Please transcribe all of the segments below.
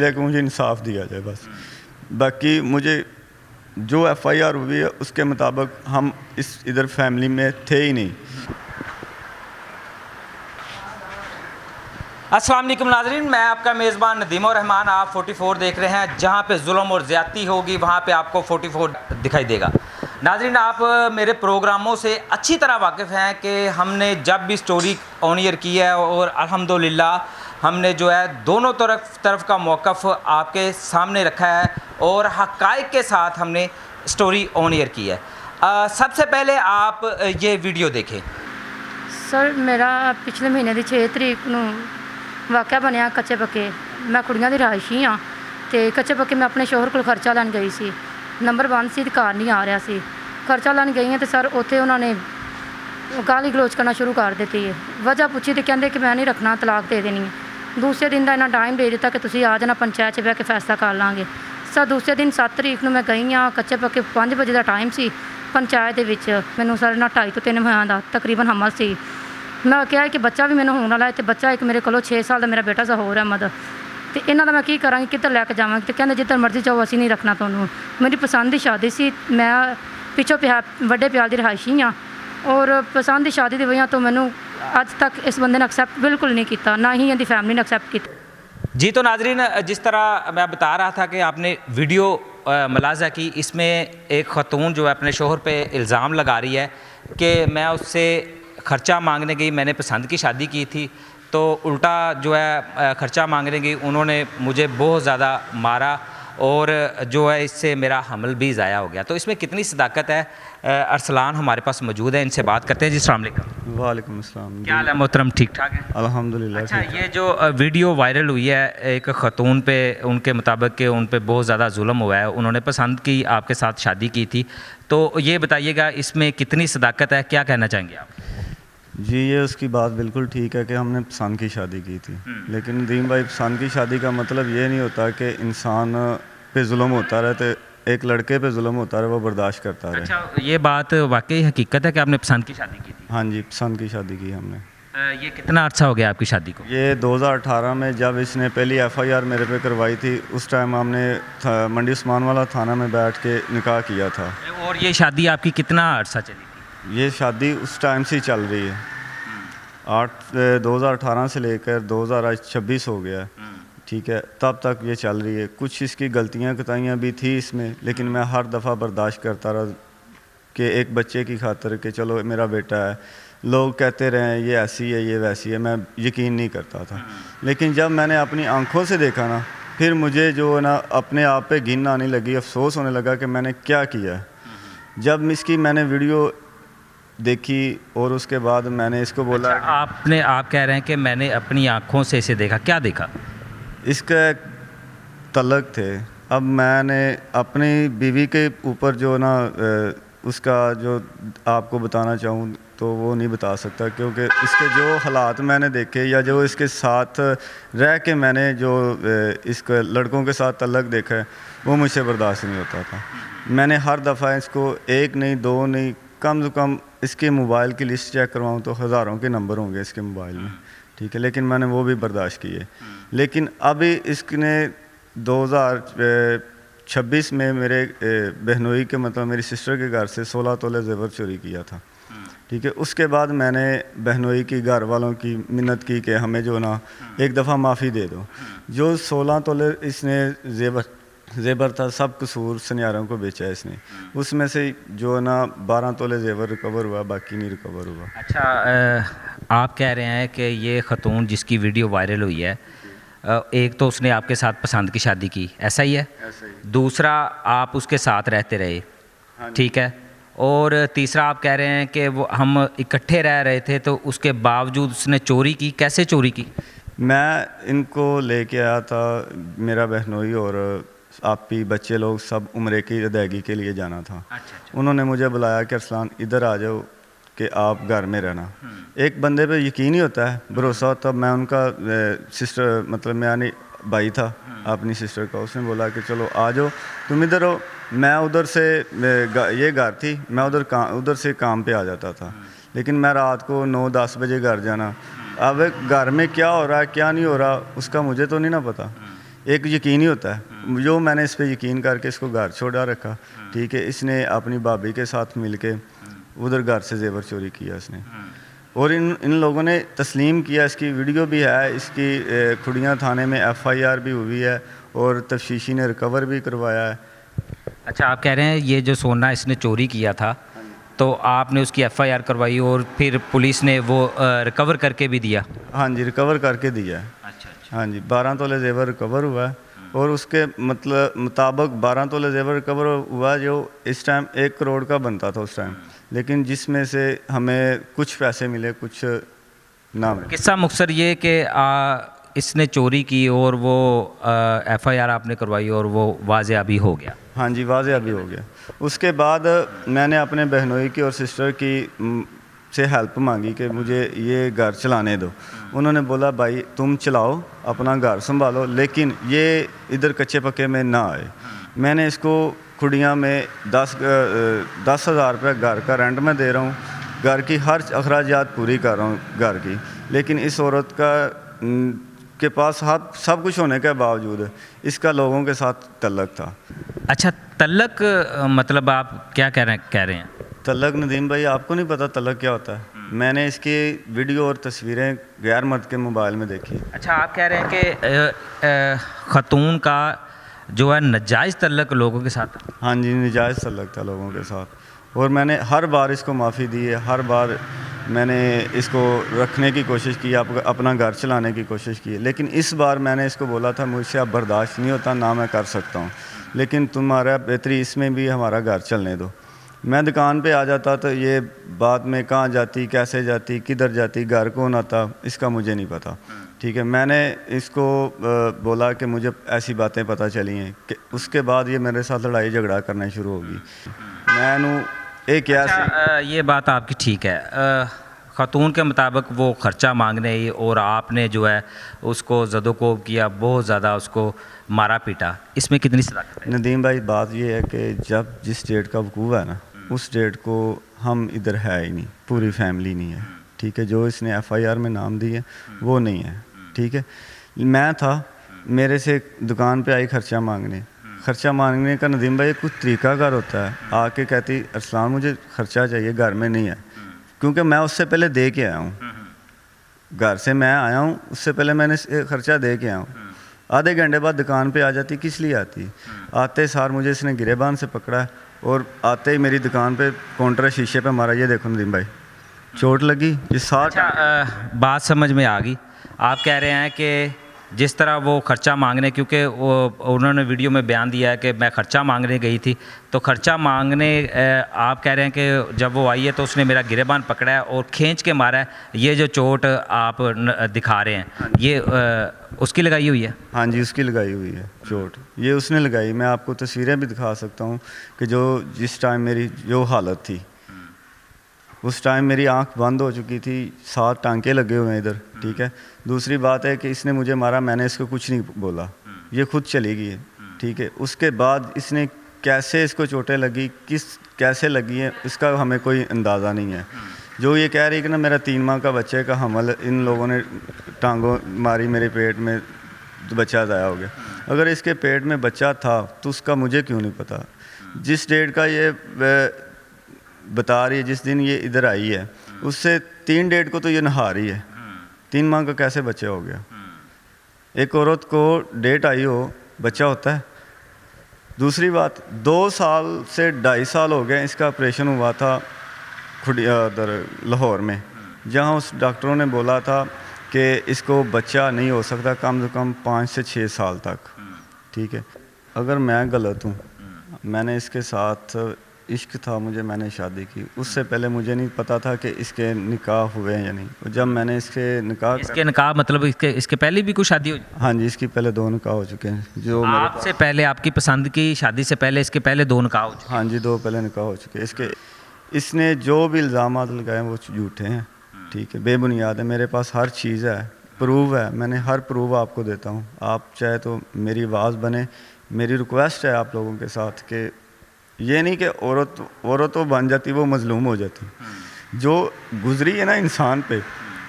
ہے کہ مجھے انصاف دیا جائے بس. باقی مجھے جو ایف آئی آر ہوئی ہے اس کے مطابق ہم اس ادھر فیملی میں تھے ہی نہیں. السلام علیکم ناظرین، میں آپ کا میزبان ندیم الرحمان. آپ 44 دیکھ رہے ہیں. جہاں پہ ظلم اور زیادتی ہوگی وہاں پہ آپ کو 44 دکھائی دے گا. ناظرین، آپ میرے پروگراموں سے اچھی طرح واقف ہیں کہ ہم نے جب بھی سٹوری آن ایئر کی ہے اور الحمدللہ ہم نے جو ہے دونوں طرف کا موقف آپ کے سامنے رکھا ہے اور حقائق کے ساتھ ہم نے سٹوری آن ایئر کی ہے. سب سے پہلے آپ یہ ویڈیو دیکھیں. سر میرا پچھلے مہینے کی 6 تاریخ نو واقعہ بنیا کچے پکے. میں کڑیاں دی رہائشی ہاں تے کچے پکے میں اپنے شوہر کو خرچہ لین گئی سی. نمبر 1 سی کار نہیں آ رہا سی. خرچہ لین گئی ہیں تو سر اتنے انہوں نے گالی گلوچ کرنا شروع کر دیتی ہے. وجہ پوچھی تو کہتے کہ میں نہیں رکھنا، طلاق دے دینی ہے. دوسرے دن کا انہیں ٹائم دے دیتا کہ تسی آ جانا پنچایت چ بہ کے فیصلہ کر لیں گے. سر دوسرے دن 7 تاریخ نو میں گئی ہاں. کچے پکے 5 بجے کا ٹائم سی. پنچایت دے وچ مینوں سر 2.5 تو 3 مہینے کا تقریباً حمل سی. میں کہا کہ بچہ بھی مینوں ہونے والا ہے. بچہ ایک میرے کو 6 سال کا میرا بیٹا ظہور احمد. تو یہاں کا میں کی کراں گی، کدھر لے کے جاواں؟ تو کہتے جدھر مرضی جاؤ، اسی نہیں رکھنا تمہیں. میری پسند کی شادی سی. میں پچھوں وڈے پیال کی رہائشی ہاں اور پسند کی شادی کی وجہ تو مینوں اج تک اس بندے نے ایکسیپٹ بالکل نہیں کیتا، نہ ہی یہ فیملی نے ایکسیپٹ کیتا. جی تو ناظرین، جس طرح میں بتا رہا تھا کہ آپ نے ویڈیو ملاحظہ کی، اس میں ایک خاتون جو ہے اپنے شوہر پہ الزام لگا رہی ہے کہ میں اس سے خرچہ مانگنے گئی، میں نے پسند کی شادی کی تھی تو الٹا جو ہے خرچہ مانگنے گئی، انہوں نے مجھے بہت زیادہ مارا اور جو ہے اس سے میرا حمل بھی ضائع ہو گیا. تو اس میں کتنی صداقت ہے؟ ارسلان ہمارے پاس موجود ہے، ان سے بات کرتے ہیں. جی السلام علیکم. وعلیکم السلام. کیا حال ہے محترم؟ ٹھیک ٹھاک ہے الحمدللہ. اچھا، یہ جو ویڈیو وائرل ہوئی ہے ایک خاتون پہ، ان کے مطابق کہ ان پہ بہت زیادہ ظلم ہوا ہے، انہوں نے پسند کی آپ کے ساتھ شادی کی تھی، تو یہ بتائیے گا اس میں کتنی صداقت ہے؟ کیا کہنا چاہیں گے آپ؟ جی یہ اس کی بات بالکل ٹھیک ہے کہ ہم نے پسند کی شادی کی تھی، لیکن ندیم بھائی پسند کی شادی کا مطلب یہ نہیں ہوتا کہ انسان پہ ظلم ہوتا رہے، تو ایک لڑکے پہ ظلم ہوتا رہے وہ برداشت کرتا رہے. اچھا، یہ بات واقعی حقیقت ہے کہ آپ نے پسند کی شادی کی تھی؟ ہاں جی، پسند کی شادی کی ہم نے. یہ کتنا عرصہ ہو گیا آپ کی شادی کو؟ یہ 2018 میں جب اس نے پہلی ایف آئی آر میرے پہ کروائی تھی، اس ٹائم ہم نے منڈی عثمان والا تھانہ میں بیٹھ کے نکاح کیا تھا. اور یہ شادی آپ کی کتنا عرصہ چلی تھی؟ یہ شادی اس ٹائم سے ہی چل رہی ہے. 2018 سے لے کر 2026 ہو گیا، ٹھیک ہے، تب تک یہ چل رہی ہے. کچھ اس کی غلطیاں کتائیاں بھی تھی اس میں، لیکن میں ہر دفعہ برداشت کرتا رہا کہ ایک بچے کی خاطر کہ چلو میرا بیٹا ہے. لوگ کہتے رہے یہ ایسی ہے یہ ویسی ہے، میں یقین نہیں کرتا تھا. لیکن جب میں نے اپنی آنکھوں سے دیکھا نا، پھر مجھے جو ہے نا اپنے آپ پہ گھن آنے لگی، افسوس ہونے لگا کہ میں نے کیا کیا ہے. جب اس کی میں نے ویڈیو دیکھی اور اس کے بعد میں نے اس کو بولا. آپ کہہ رہے ہیں کہ میں نے اپنی آنکھوں سے اسے دیکھا، کیا دیکھا؟ اس کا ایک تعلق تھے. اب میں نے اپنی بیوی کے اوپر جو نا اس کا جو آپ کو بتانا چاہوں تو وہ نہیں بتا سکتا، کیونکہ اس کے جو حالات میں نے دیکھے یا جو اس کے ساتھ رہ کے میں نے جو اس کے لڑکوں کے ساتھ تعلق دیکھا ہے وہ مجھ سے برداشت نہیں ہوتا تھا. میں نے ہر دفعہ اس کو 1 نہیں 2 نہیں، کم سے کم اس کے موبائل کی لسٹ چیک کرواؤں تو ہزاروں کے نمبر ہوں گے اس کے موبائل میں، ٹھیک ہے، لیکن میں نے وہ بھی برداشت کیے. لیکن ابھی اس نے 2026 میں میرے بہنوئی کے مطلب میری سسٹر کے گھر سے 16 تولے زیور چوری کیا تھا، ٹھیک ہے. اس کے بعد میں نے بہنوئی کی گھر والوں کی منت کی کہ ہمیں جو نا ایک دفعہ معافی دے دو. جو 16 تولے اس نے زیور تھا سب قصور سنیاروں کو بیچا ہے اس نے. اس میں سے جو نا 12 تولے زیور ریکور ہوا، باقی نہیں ریکور ہوا. اچھا، آپ کہہ رہے ہیں کہ یہ خاتون جس کی ویڈیو وائرل ہوئی ہے، ایک تو اس نے آپ کے ساتھ پسند کی شادی کی، ایسا ہی ہے؟ دوسرا آپ اس کے ساتھ رہتے رہے، ٹھیک ہے، اور تیسرا آپ کہہ رہے ہیں کہ وہ ہم اکٹھے رہ رہے تھے تو اس کے باوجود اس نے چوری کی. کیسے چوری کی؟ میں ان کو لے کے آیا تھا، میرا بہنوئی اور آپی بچے لوگ سب عمرے کی ادائیگی کے لیے جانا تھا. انہوں نے مجھے بلایا کہ ارسلان ادھر آ جاؤ کہ آپ گھر میں رہنا. ایک بندے پہ یقین ہی ہوتا ہے، بھروسہ ہوتا. میں ان کا سسٹر مطلب میں یعنی بھائی تھا اپنی سسٹر کا، اس نے بولا کہ چلو آ جاؤ تم ادھر ہو. میں ادھر سے یہ گھر تھی، میں ادھر سے کام پہ آ جاتا تھا، لیکن میں رات کو 9-10 بجے گھر جانا. اب گھر میں کیا ہو رہا ہے کیا نہیں ہو رہا اس کا مجھے تو نہیں نا پتہ. ایک یقین ہی ہوتا ہے. جو میں نے اس پہ یقین کر کے اس کو گھر چھوڑا رکھا, ٹھیک ہے. اس نے اپنی بھابھی کے ساتھ مل کے ادھر گھر سے زیور چوری کیا اس نے, اور ان لوگوں نے تسلیم کیا. اس کی ویڈیو بھی ہے, اس کی کھڑیاں تھانے میں FIR بھی ہوئی ہے, اور تفتیشی نے ریکور بھی کروایا ہے. اچھا, آپ کہہ رہے ہیں یہ جو سونا اس نے چوری کیا تھا تو آپ نے اس کی FIR کروائی اور پھر پولیس نے وہ ریکور کر کے بھی دیا؟ ہاں جی, ریکور کر کے دیا ہے. اچھا. ہاں جی, 12 تولے زیور ریکور ہوا ہے, اور اس کے مطابق 12 تولے زیور ریکور ہوا جو اس ٹائم 1 کروڑ کا بنتا تھا اس ٹائم, لیکن جس میں سے ہمیں کچھ پیسے ملے, کچھ نہ ملے. قصہ مختصر یہ کہ اس نے چوری کی اور وہ FIR آپ نے کروائی اور وہ واضح ابھی ہو گیا؟ ہاں جی, واضح ابھی ہو گیا. اس کے بعد میں نے اپنے بہنوئی کی اور سسٹر کی سے ہیلپ مانگی کہ مجھے یہ گھر چلانے دو. انہوں نے بولا بھائی تم چلاؤ, اپنا گھر سنبھالو, لیکن یہ ادھر کچے پکے میں نہ آئے. میں نے اس کو کھڑیاں میں 10,000 روپے گھر کا رینٹ میں دے رہا ہوں, گھر کی ہر اخراجات پوری کر رہا ہوں گھر کی, لیکن اس عورت کے پاس سب کچھ ہونے کے باوجود اس کا لوگوں کے ساتھ تعلق تھا. اچھا, تعلق مطلب آپ کیا کہہ رہے ہیں؟ تعلق ندیم بھائی, آپ کو نہیں پتہ تعلق کیا ہوتا ہے؟ میں نے اس کی ویڈیو اور تصویریں غیر مرد کے موبائل میں دیکھی. اچھا, آپ کہہ رہے ہیں کہ خاتون کا جو ہے ناجائز تعلق لوگوں کے ساتھ؟ ہاں جی, ناجائز تعلق تھا لوگوں کے ساتھ, اور میں نے ہر بار اس کو معافی دی ہے. ہر بار میں نے اس کو رکھنے کی کوشش کی, اپنا گھر چلانے کی کوشش کی, لیکن اس بار میں نے اس کو بولا تھا مجھ سے اب برداشت نہیں ہوتا, نہ میں کر سکتا ہوں, لیکن تمہارا بہتری اس میں بھی ہمارا گھر چلنے دو. میں دکان پہ آ جاتا تو یہ بات میں کہاں جاتی, کیسے جاتی, کدھر جاتی, گھر کون آتا, اس کا مجھے نہیں پتہ, ٹھیک ہے. میں نے اس کو بولا کہ مجھے ایسی باتیں پتہ چلی ہیں کہ اس کے بعد یہ میرے ساتھ لڑائی جھگڑا کرنا شروع ہوگی. میں ایک یہ بات آپ کی ٹھیک ہے. خاتون کے مطابق وہ خرچہ مانگنے اور آپ نے جو ہے اس کو زد و کوب کیا, بہت زیادہ اس کو مارا پیٹا, اس میں کتنی صداقت ہے؟ ندیم بھائی, بات یہ ہے کہ جس ڈیٹ کا وقوع ہے نا, اس ڈیٹ کو ہم ادھر ہے ہی نہیں, پوری فیملی نہیں ہے, ٹھیک ہے. جو اس نے FIR میں نام دی ہے وہ نہیں ہے, ٹھیک ہے. میں تھا, میرے سے دکان پہ آئی خرچہ مانگنے کا ندیم بھائی کچھ طریقہ کار ہوتا ہے. آ کے کہتی ارسلان مجھے خرچہ چاہیے, گھر میں نہیں ہے, کیونکہ میں اس سے پہلے دے کے آیا ہوں, گھر سے میں آیا ہوں, اس سے پہلے میں نے خرچہ دے کے آیا ہوں. آدھے گھنٹے بعد دکان پہ آ جاتی. کس لیے آتی؟ آتے سار مجھے اس نے گریبان سے پکڑا, اور آتے ہی میری دکان پہ کاؤنٹر شیشے پہ مارا. یہ دیکھو ندیم بھائی, چوٹ لگی. یہ ساتھ بات سمجھ میں آ گئی. آپ کہہ رہے ہیں کہ جس طرح وہ خرچہ مانگنے, کیونکہ انہوں نے ویڈیو میں بیان دیا ہے کہ میں خرچہ مانگنے گئی تھی, تو خرچہ مانگنے آپ کہہ رہے ہیں کہ جب وہ آئی ہے تو اس نے میرا گریبان پکڑا ہے اور کھینچ کے مارا ہے. یہ جو چوٹ آپ دکھا رہے ہیں یہ اس کی لگائی ہوئی ہے؟ ہاں جی, اس کی لگائی ہوئی ہے چوٹ, یہ اس نے لگائی. میں آپ کو تصویریں بھی دکھا سکتا ہوں کہ جس ٹائم میری جو حالت تھی, اس ٹائم میری آنکھ بند ہو چکی تھی, 7 ٹانکے لگے ہوئے ہیں ادھر, ٹھیک ہے. دوسری بات ہے کہ اس نے مجھے مارا, میں نے اس کو کچھ نہیں بولا, یہ خود چلی گئی ہے, ٹھیک ہے. اس کے بعد اس نے کیسے اس کو چوٹیں لگی, کیسے لگی ہیں, اس کا ہمیں کوئی اندازہ نہیں ہے. جو یہ کہہ رہی کہ نا میرا 3 ماہ کا بچے کا حمل ان لوگوں نے ٹانگوں ماری میرے پیٹ میں, بچہ ضائع ہو گیا. اگر اس کے پیٹ میں بچہ تھا تو اس کا مجھے کیوں نہیں پتا؟ جس ڈیٹ کا یہ بتا رہی ہے, جس دن یہ ادھر آئی ہے, اس سے 3 ڈیٹ کو تو یہ نہا رہی ہے. 3 ماہ کا کیسے بچہ ہو گیا؟ ایک عورت کو ڈیٹ آئی ہو بچہ ہوتا ہے. دوسری بات, 2 سال سے 2.5 سال ہو گئے اس کا آپریشن ہوا تھا ادھر لاہور میں, جہاں اس ڈاکٹروں نے بولا تھا کہ اس کو بچہ نہیں ہو سکتا کم سے کم 5 سے 6 سال تک, ٹھیک ہے. اگر میں غلط ہوں, میں نے اس کے ساتھ عشق تھا مجھے, میں نے شادی کی. اس سے پہلے مجھے نہیں پتا تھا کہ اس کے نکاح ہوئے ہیں یا نہیں. جب میں نے اس کے نکاح مطلب اس کے پہلے بھی کوئی شادی ہوئی؟ ہاں جی, اس کی پہلے 2 نکاح ہو چکے ہیں. جو آپ سے پہلے, آپ کی پسند کی شادی سے پہلے اس کے پہلے 2 نکاح ہو چکے؟ ہاں جی, 2 پہلے نکاح ہو چکے. اس نے جو بھی الزامات لگائے وہ جھوٹے ہیں, ٹھیک ہے, بے بنیاد ہے. میرے پاس ہر چیز ہے, پروف ہے, میں نے ہر پروف آپ کو دیتا ہوں. آپ چاہے تو میری آواز بنے. میری ریکویسٹ ہے آپ لوگوں کے ساتھ کہ یہ نہیں کہ عورت تو بن جاتی, وہ مظلوم ہو جاتی. جو گزری ہے نا انسان پہ,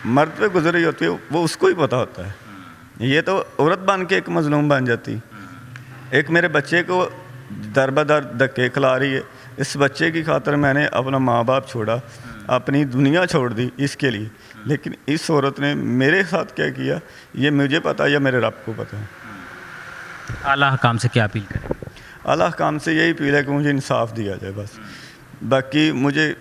مرد پہ گزری ہوتی ہے, وہ اس کو ہی پتہ ہوتا ہے. یہ تو عورت بن کے ایک مظلوم بن جاتی. ایک میرے بچے کو در بدر دھکے کھلا رہی ہے. اس بچے کی خاطر میں نے اپنا ماں باپ چھوڑا, اپنی دنیا چھوڑ دی اس کے لیے. لیکن اس عورت نے میرے ساتھ کیا کیا یہ مجھے پتہ یا میرے رب کو پتہ ہے. اعلیٰ حکام سے کیا اپیل کریں؟ اعلیٰ حکام سے یہی اپیل ہے کہ مجھے انصاف دیا جائے بس. باقی مجھے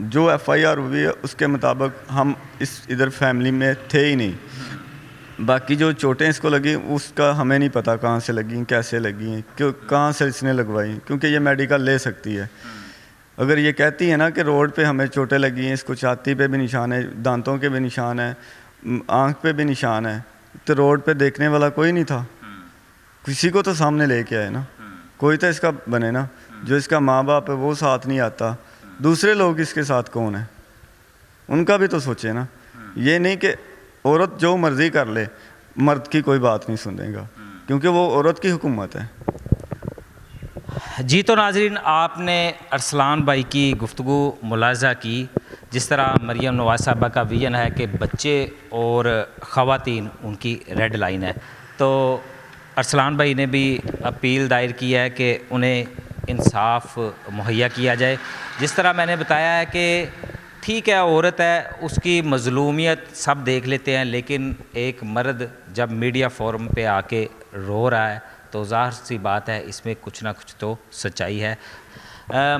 جو ایف آئی آر ہوئی ہے اس کے مطابق ہم اس ادھر فیملی میں تھے ہی نہیں. باقی جو چوٹیں اس کو لگیں اس کا ہمیں نہیں پتہ کہاں سے لگیں, کیسے لگیں, کہاں سے اس نے لگوائیں, کیونکہ یہ میڈیکل لے سکتی ہے. اگر یہ کہتی ہے نا کہ روڈ پہ ہمیں چوٹیں لگی ہیں, اس کو چھاتی پہ بھی نشان ہے, دانتوں کے بھی نشان ہے, آنکھ پہ بھی نشان ہے, تو روڈ پہ دیکھنے والا کوئی نہیں تھا. کسی کو تو سامنے لے کے آئے نا, کوئی تو اس کا بنے نا. جو اس کا ماں باپ ہے وہ ساتھ نہیں آتا, دوسرے لوگ اس کے ساتھ کون ہیں ان کا بھی تو سوچے نا. یہ نہیں کہ عورت جو مرضی کر لے, مرد کی کوئی بات نہیں سنے گا, کیونکہ وہ عورت کی حکومت ہے. جی تو ناظرین, آپ نے ارسلان بھائی کی گفتگو ملاحظہ کی. جس طرح مریم نواز صاحبہ کا ویژن ہے کہ بچے اور خواتین ان کی ریڈ لائن ہے, تو ارسلان بھائی نے بھی اپیل دائر کی ہے کہ انہیں انصاف مہیا کیا جائے. جس طرح میں نے بتایا ہے کہ ٹھیک ہے عورت ہے, اس کی مظلومیت سب دیکھ لیتے ہیں, لیکن ایک مرد جب میڈیا فورم پہ آ کے رو رہا ہے تو ظاہر سی بات ہے اس میں کچھ نہ کچھ تو سچائی ہے.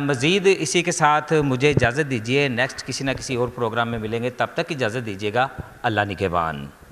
مزید اسی کے ساتھ مجھے اجازت دیجیے, نیکسٹ کسی نہ کسی اور پروگرام میں ملیں گے, تب تک اجازت دیجیے گا. اللہ نگہبان.